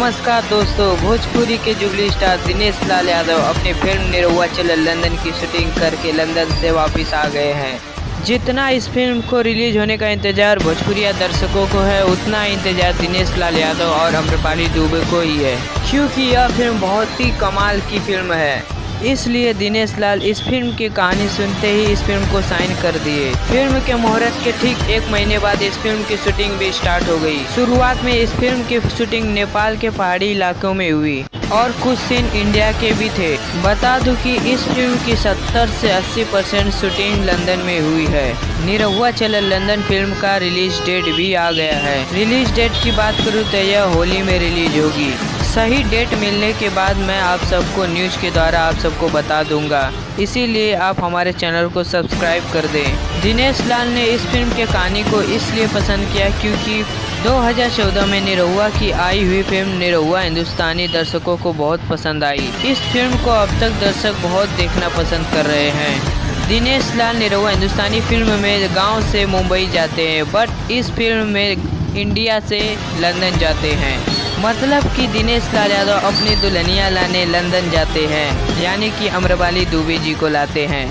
नमस्कार दोस्तों, भोजपुरी के जुगली स्टार दिनेश लाल यादव अपनी फिल्म निरहुआ चले लंदन की शूटिंग करके लंदन से वापस आ गए हैं। जितना इस फिल्म को रिलीज होने का इंतजार भोजपुरिया दर्शकों को है, उतना इंतजार दिनेश लाल यादव और आम्रपाली दुबे को ही है, क्योंकि यह फिल्म बहुत ही कमाल की फिल्म है। इसलिए दिनेश लाल इस फिल्म की कहानी सुनते ही इस फिल्म को साइन कर दिए। फिल्म के मुहूर्त के ठीक 1 महीने बाद इस फिल्म की शूटिंग भी स्टार्ट हो गई। शुरुआत में इस फिल्म की शूटिंग नेपाल के पहाड़ी इलाकों में हुई और कुछ सीन इंडिया के भी थे। बता दूं कि इस फिल्म की 70 से 80% शूटिंग लंदन में हुई है। निरहुआ चले लंदन फिल्म का रिलीज डेट भी आ गया है। रिलीज डेट की बात करूँ तो यह होली में रिलीज होगी। सही डेट मिलने के बाद मैं आप सबको न्यूज़ के द्वारा आप सबको बता दूंगा, इसीलिए आप हमारे चैनल को सब्सक्राइब कर दें। दिनेश लाल ने इस फिल्म के कहानी को इसलिए पसंद किया क्योंकि 2014 में निरहुआ की आई हुई फिल्म निरहुआ हिंदुस्तानी दर्शकों को बहुत पसंद आई। इस फिल्म को अब तक दर्शक बहुत देखना पसंद कर रहे हैं। दिनेश लाल निरहुआ हिंदुस्तानी फिल्म में गाँव से मुंबई जाते हैं, बट इस फिल्म में इंडिया से लंदन जाते हैं। मतलब कि दिनेश लाल यादव अपनी दुल्हनिया लाने लंदन जाते हैं, यानी कि आम्रपाली दुबे जी को लाते हैं।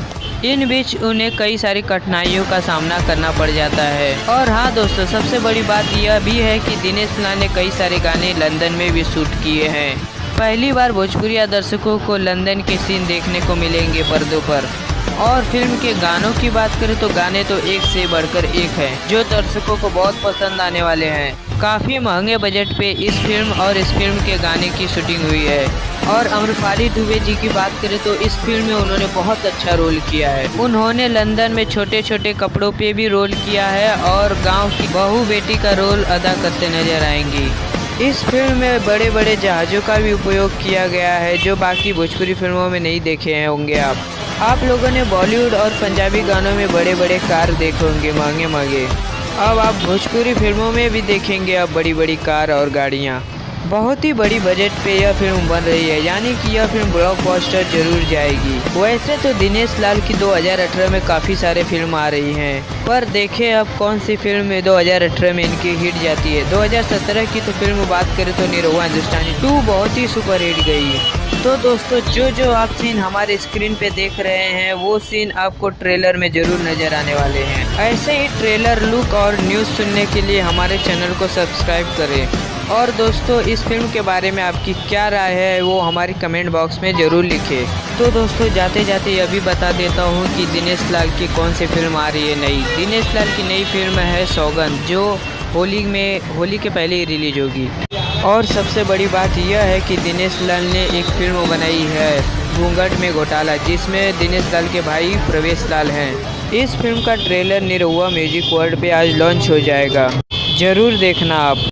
इन बीच उन्हें कई सारी कठिनाइयों का सामना करना पड़ जाता है। और हाँ दोस्तों, सबसे बड़ी बात यह भी है कि दिनेश लाल ने कई सारे गाने लंदन में भी शूट किए हैं। पहली बार भोजपुरिया दर्शकों को लंदन के सीन देखने को मिलेंगे पर्दों पर। और फिल्म के गानों की बात करें तो गाने तो एक से बढ़कर एक हैं, जो दर्शकों को बहुत पसंद आने वाले हैं। काफ़ी महंगे बजट पे इस फिल्म और इस फिल्म के गाने की शूटिंग हुई है। और आम्रपाली दुबे जी की बात करें तो इस फिल्म में उन्होंने बहुत अच्छा रोल किया है। उन्होंने लंदन में छोटे छोटे कपड़ों पे भी रोल किया है और गांव की बहू बेटी का रोल अदा करते नजर आएंगी। इस फिल्म में बड़े बड़े जहाज़ों का भी उपयोग किया गया है, जो बाकी भोजपुरी फिल्मों में नहीं देखे होंगे आप लोगों ने बॉलीवुड और पंजाबी गानों में बड़े बड़े कार देखे होंगे महंगे महंगे। अब आप भोजपुरी फिल्मों में भी देखेंगे अब बड़ी बड़ी कार और गाड़ियाँ। बहुत ही बड़ी बजट पे यह फिल्म बन रही है, यानी कि यह फिल्म ब्लॉकबस्टर जरूर जाएगी। वैसे तो दिनेश लाल की 2018 में काफ़ी सारे फिल्म आ रही हैं, पर देखें अब कौन सी फिल्म 2018 में इनकी हिट जाती है। 2017 की तो फिल्म बात करें तो निरहुआ हिंदुस्तानी 2 बहुत ही सुपर हिट गई। तो दोस्तों, जो आप सीन हमारे स्क्रीन पे देख रहे हैं वो सीन आपको ट्रेलर में ज़रूर नज़र आने वाले हैं। ऐसे ही ट्रेलर लुक और न्यूज़ सुनने के लिए हमारे चैनल को सब्सक्राइब करें। और दोस्तों, इस फिल्म के बारे में आपकी क्या राय है वो हमारी कमेंट बॉक्स में ज़रूर लिखें। तो दोस्तों, जाते जाते यह भी बता देता हूँ कि दिनेश लाल की कौन सी फिल्म आ रही है नई। दिनेश लाल की नई फिल्म है सौगंध, जो होली के पहले ही रिलीज होगी। और सबसे बड़ी बात यह है कि दिनेश लाल ने एक फिल्म बनाई है घूंघट में घोटाला, जिसमें दिनेश लाल के भाई प्रवेश लाल हैं। इस फिल्म का ट्रेलर निरहुआ म्यूजिक वर्ल्ड पे आज लॉन्च हो जाएगा, ज़रूर देखना आप।